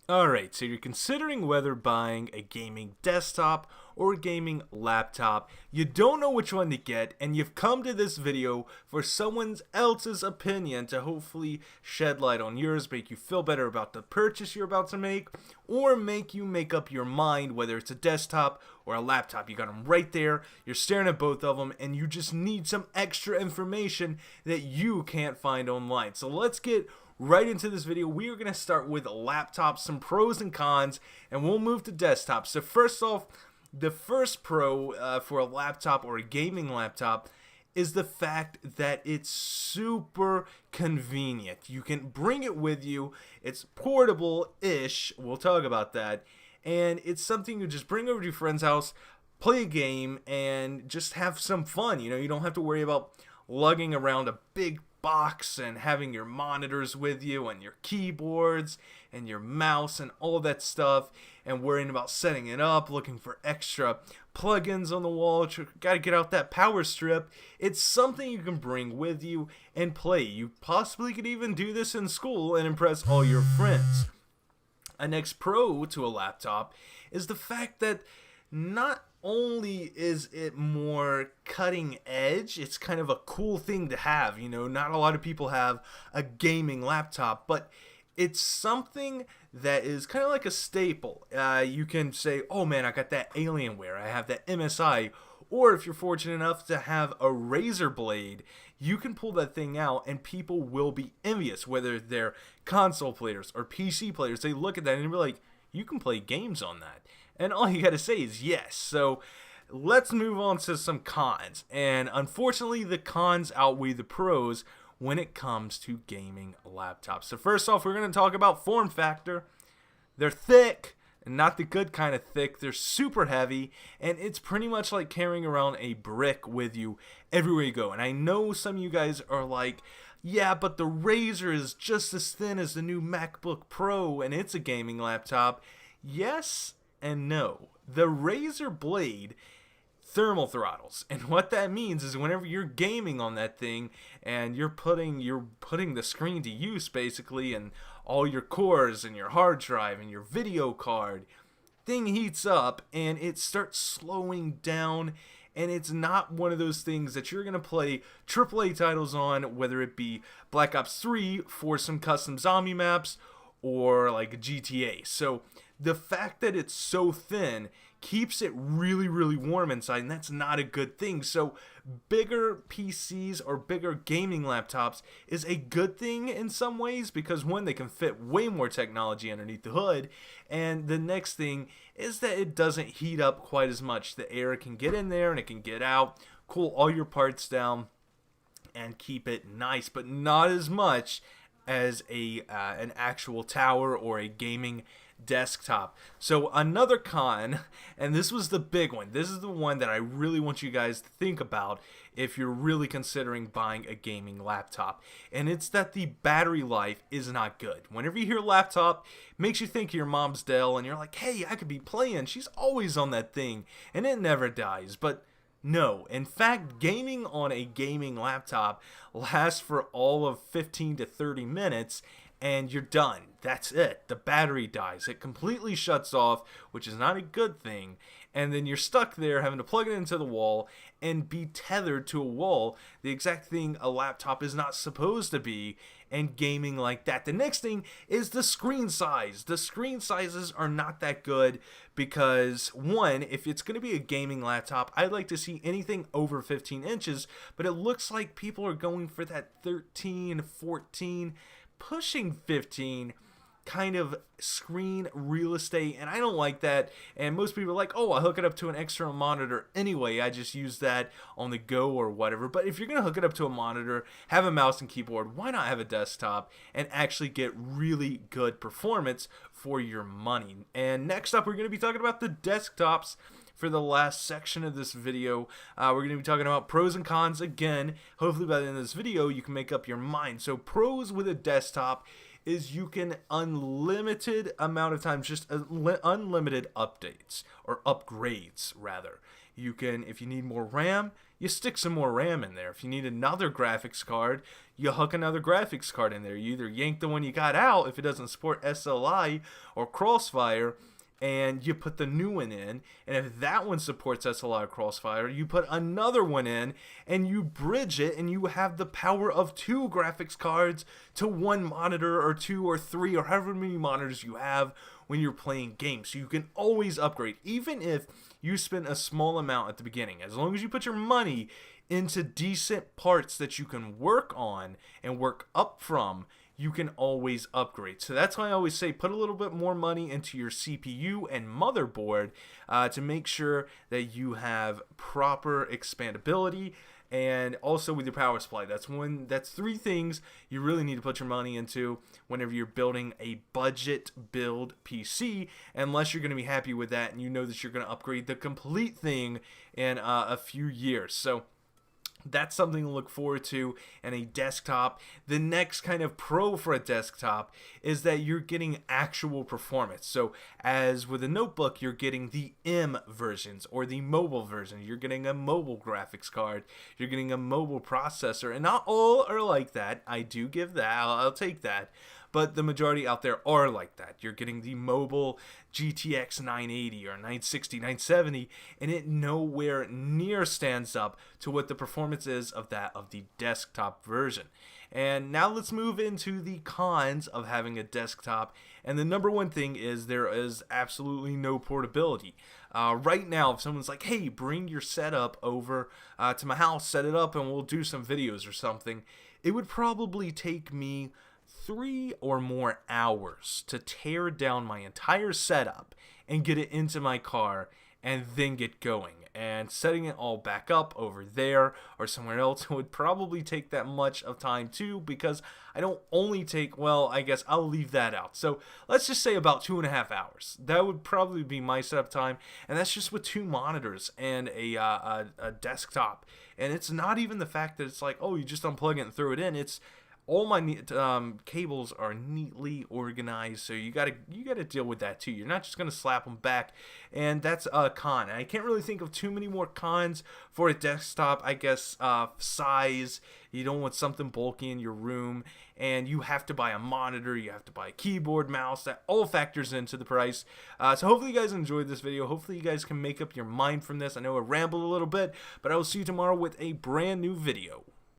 Alright, so you're considering whether buying a gaming desktop or a gaming laptop. You don't know which one to get, and you've come to this video for someone else's opinion to hopefully shed light on yours, make you feel better about the purchase you're about to make, or make you make up your mind whether it's a desktop or a laptop. You got them right there, you're staring at both of them, and you just need some extra information that you can't find online. So let's get right into this video. We are going to start with laptops, some pros and cons, and we'll move to desktops. So first off, the first pro for a laptop or a gaming laptop is the fact that it's super convenient. You can bring it with you. It's portable-ish. We'll talk about that. And it's something you just bring over to your friend's house, play a game, and just have some fun. You know, you don't have to worry about lugging around a big box and having your monitors with you and your keyboards and your mouse and all that stuff and worrying about setting it up, looking for extra plugins on the wall. Gotta get out that power strip. It's something you can bring with you and play. You possibly could even do this in school and impress all your friends. A next pro to a laptop is the fact that not only is it more cutting edge, it's kind of a cool thing to have. You know, not a lot of people have a gaming laptop, but it's something that is kind of like a staple. You can say, oh man, I got that Alienware, I have that MSI, or if you're fortunate enough to have a Razer Blade, you can pull that thing out and people will be envious, whether they're console players or PC players. They look at that and be like, you can play games on that. And all you gotta say is yes. So let's move on to some cons. And unfortunately, the cons outweigh the pros when it comes to gaming laptops. So first off, we're gonna talk about form factor. They're thick, and not the good kind of thick. They're super heavy, and it's pretty much like carrying around a brick with you everywhere you go. And I know some of you guys are like, yeah, but the Razer is just as thin as the new MacBook Pro, and it's a gaming laptop. Yes and no. The Razer Blade thermal throttles, and what that means is whenever you're gaming on that thing and you're putting the screen to use basically, and all your cores and your hard drive and your video card, thing heats up and it starts slowing down. And it's not one of those things that you're going to play AAA titles on, whether it be Black Ops 3 for some custom zombie maps or like GTA. So the fact that it's so thin keeps it really, really warm inside, and that's not a good thing. So bigger PCs or bigger gaming laptops is a good thing in some ways, because one, they can fit way more technology underneath the hood, and the next thing is that it doesn't heat up quite as much. The air can get in there and it can get out, cool all your parts down, and keep it nice, but not as much as an actual tower or a gaming desktop. So another con, and this was the big one, this is the one that I really want you guys to think about if you're really considering buying a gaming laptop, and it's that the battery life is not good. Whenever you hear laptop, it makes you think of your mom's Dell, and you're like, hey, I could be playing, she's always on that thing, and it never dies. But no, in fact, gaming on a gaming laptop lasts for all of 15 to 30 minutes, and you're done. That's it. The battery dies. It completely shuts off, which is not a good thing. And then you're stuck there having to plug it into the wall and be tethered to a wall, the exact thing a laptop is not supposed to be, and gaming like that. The next thing is the screen size. The screen sizes are not that good because, one, if it's going to be a gaming laptop, I'd like to see anything over 15 inches, but it looks like people are going for that 13, 14, pushing 15 kind of screen real estate, and I don't like that. And most people are like, oh, I'll hook it up to an external monitor anyway, I just use that on the go or whatever. But if you're gonna hook it up to a monitor, have a mouse and keyboard, why not have a desktop and actually get really good performance for your money? And next up, we're going to be talking about the desktops for the last section of this video. We're going to be talking about pros and cons again. Hopefully by the end of this video you can make up your mind. So pros with a desktop is you can unlimited amount of times, just unlimited updates or upgrades rather. You can, if you need more RAM, you stick some more RAM in there. If you need another graphics card, you hook another graphics card in there. You either yank the one you got out if it doesn't support SLI or Crossfire, and you put the new one in, and if that one supports SLI or Crossfire, you put another one in, and you bridge it, and you have the power of 2 graphics cards to 1 monitor, or 2 or 3, or however many monitors you have when you're playing games. So you can always upgrade, even if you spend a small amount at the beginning. As long as you put your money into decent parts that you can work on and work up from, you can always upgrade. So that's why I always say put a little bit more money into your CPU and motherboard to make sure that you have proper expandability, and also with your power supply. That's 3 things you really need to put your money into whenever you're building a budget build PC, unless you're going to be happy with that and you know that you're going to upgrade the complete thing in a few years. So that's something to look forward to in a desktop. The next kind of pro for a desktop is that you're getting actual performance. So as with a notebook, you're getting the M versions or the mobile version. You're getting a mobile graphics card. You're getting a mobile processor. And not all are like that. I do give that. I'll take that. But the majority out there are like that. You're getting the mobile GTX 980 or 960, 970, and it nowhere near stands up to what the performance is of that of the desktop version. And now let's move into the cons of having a desktop. And the number one thing is there is absolutely no portability. Right now, if someone's like, hey, bring your setup over to my house, set it up, and we'll do some videos or something, it would probably take me 3 or more hours to tear down my entire setup and get it into my car and then get going. And setting it all back up over there or somewhere else would probably take that much of time too, because I don't only take, well, I guess I'll leave that out. So let's just say about 2.5 hours. That would probably be my setup time, and that's just with 2 monitors and a desktop. And it's not even the fact that it's like, oh, you just unplug it and throw it in. It's all my cables are neatly organized, so you gotta deal with that too. You're not just gonna slap them back, and that's a con. And I can't really think of too many more cons for a desktop. I guess size. You don't want something bulky in your room, and you have to buy a monitor. You have to buy a keyboard, mouse. That all factors into the price. So hopefully you guys enjoyed this video. Hopefully you guys can make up your mind from this. I know I rambled a little bit, but I will see you tomorrow with a brand new video.